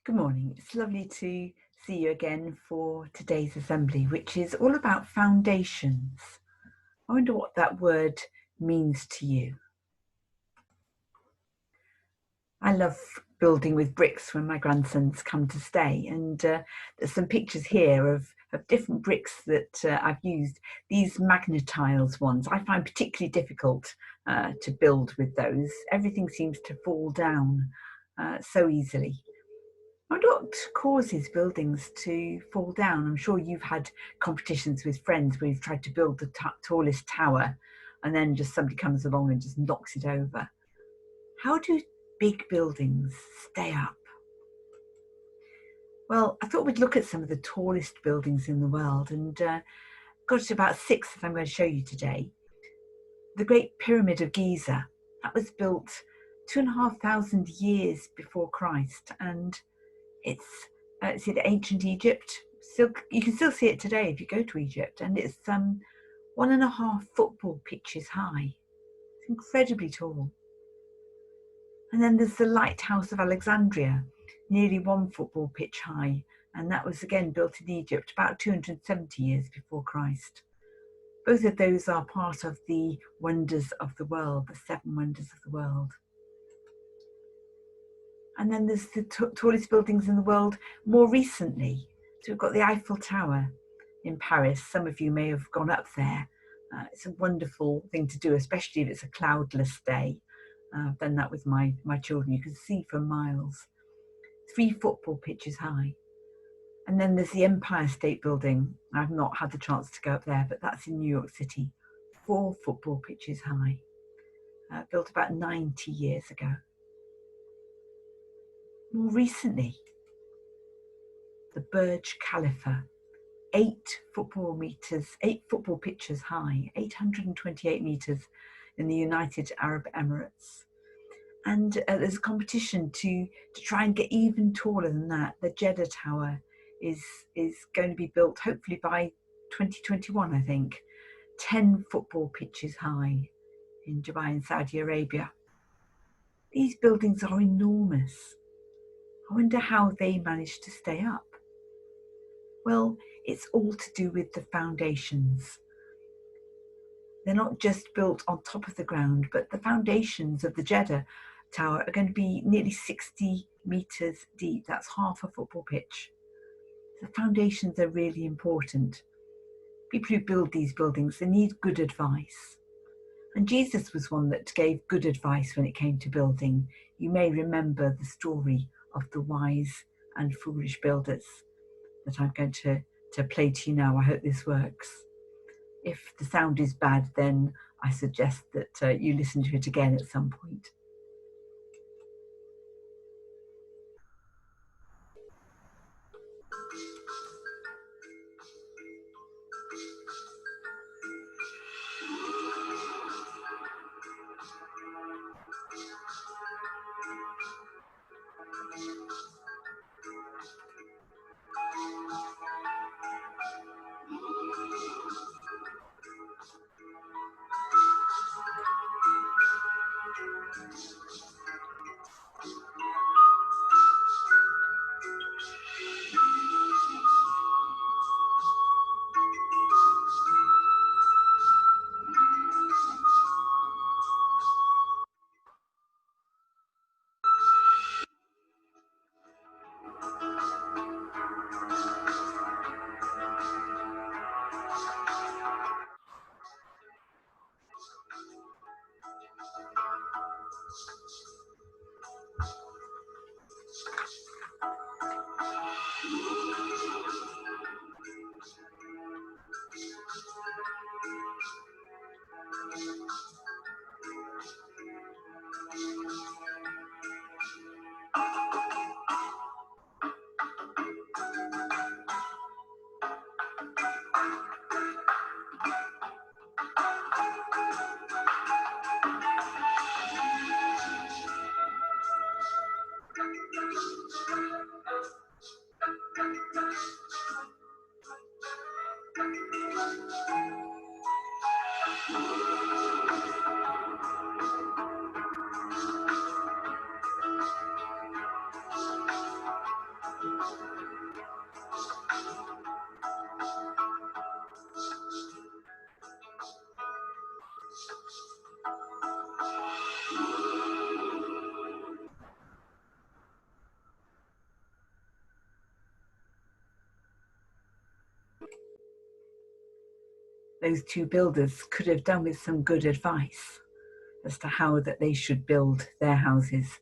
Good morning. It's lovely to see you again for today's assembly, which is all about foundations. I wonder what that word means to you. I love building with bricks when my grandsons come to stay, and there's some pictures here of different bricks that I've used. These magnetiles ones I find particularly difficult to build with those. Everything seems to fall down so easily. I wonder what causes buildings to fall down. I'm sure you've had competitions with friends where you've tried to build the tallest tower and then just somebody comes along and just knocks it over. How do big buildings stay up? Well, I thought we'd look at some of the tallest buildings in the world, and got to about 6 that I'm going to show you today. The Great Pyramid of Giza, that was built 2,500 years before Christ, and it's in ancient Egypt. You can still see it today if you go to Egypt, and it's 1.5 football pitches high. It's incredibly tall. And then there's the Lighthouse of Alexandria, nearly 1 football pitch high, and that was again built in Egypt about 270 years before Christ. Both of those are part of the wonders of the world, the 7 wonders of the world. And then there's the tallest buildings in the world more recently. So we've got the Eiffel Tower in Paris. Some of you may have gone up there. It's a wonderful thing to do, especially if it's a cloudless day. I've done that with my children. You can see for miles. 3 football pitches high. And then there's the Empire State Building. I've not had the chance to go up there, but that's in New York City. 4 football pitches high. Built about 90 years ago. More recently, the Burj Khalifa, 8 football pitches high, 828 meters in the United Arab Emirates. And there's a competition to try and get even taller than that. The Jeddah Tower is going to be built hopefully by 2021, I think. 10 football pitches high in Dubai in Saudi Arabia. These buildings are enormous. I wonder how they managed to stay up. Well, it's all to do with the foundations. They're not just built on top of the ground, but the foundations of the Jeddah Tower are going to be nearly 60 meters deep. That's half a football pitch. The foundations are really important. People who build these buildings, they need good advice. And Jesus was one that gave good advice when it came to building. You may remember the story of the wise and foolish builders that I'm going to play to you now. I hope this works. If the sound is bad, then I suggest that you listen to it again at some point. those two builders could have done with some good advice as to how that they should build their houses.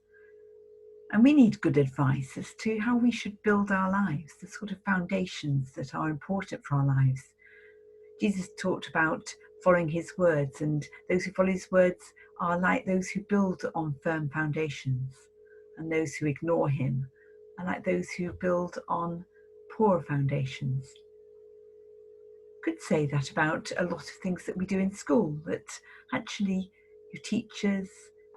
And we need good advice as to how we should build our lives, the sort of foundations that are important for our lives. Jesus talked about following his words, and those who follow his words are like those who build on firm foundations, and those who ignore him are like those who build on poor foundations. Could say that about a lot of things that we do in school, that actually your teachers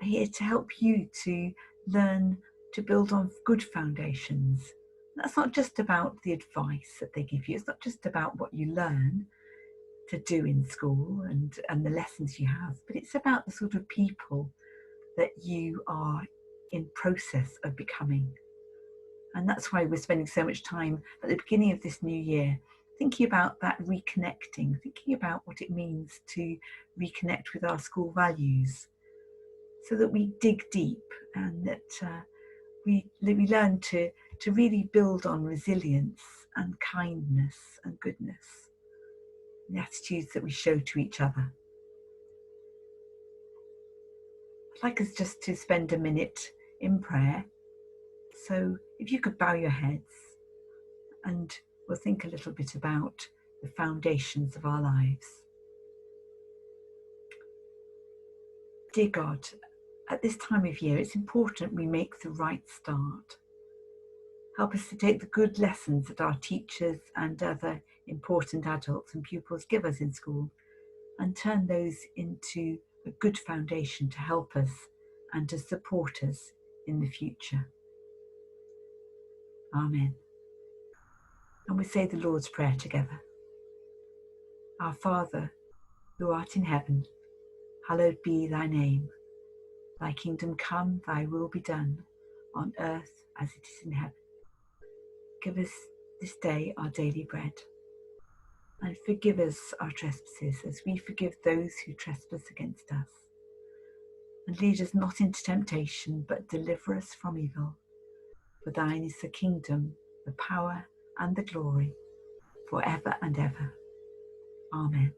are here to help you to learn to build on good foundations. That's not just about the advice that they give you. It's not just about what you learn to do in school and the lessons you have, but it's about the sort of people that you are in process of becoming. And that's why we're spending so much time at the beginning of this new year thinking about that reconnecting, thinking about what it means to reconnect with our school values, so that we dig deep and that we learn to really build on resilience and kindness and goodness, the attitudes that we show to each other. I'd like us just to spend a minute in prayer. So if you could bow your heads, and we'll think a little bit about the foundations of our lives. Dear God, at this time of year, it's important we make the right start. Help us to take the good lessons that our teachers and other important adults and pupils give us in school and turn those into a good foundation to help us and to support us in the future. Amen. And we say the Lord's Prayer together. Our Father, who art in heaven, hallowed be thy name. Thy kingdom come, thy will be done, on earth as it is in heaven. Give us this day our daily bread, and forgive us our trespasses as we forgive those who trespass against us. And lead us not into temptation, but deliver us from evil. For thine is the kingdom, the power, and the glory, forever and ever. Amen.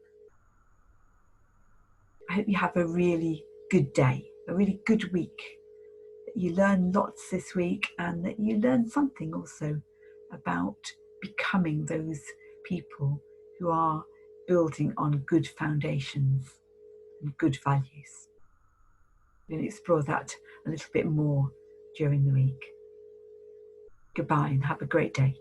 I hope you have a really good day, a really good week, that you learn lots this week, and that you learn something also about becoming those people who are building on good foundations and good values. We're going to explore that a little bit more during the week. Goodbye and have a great day.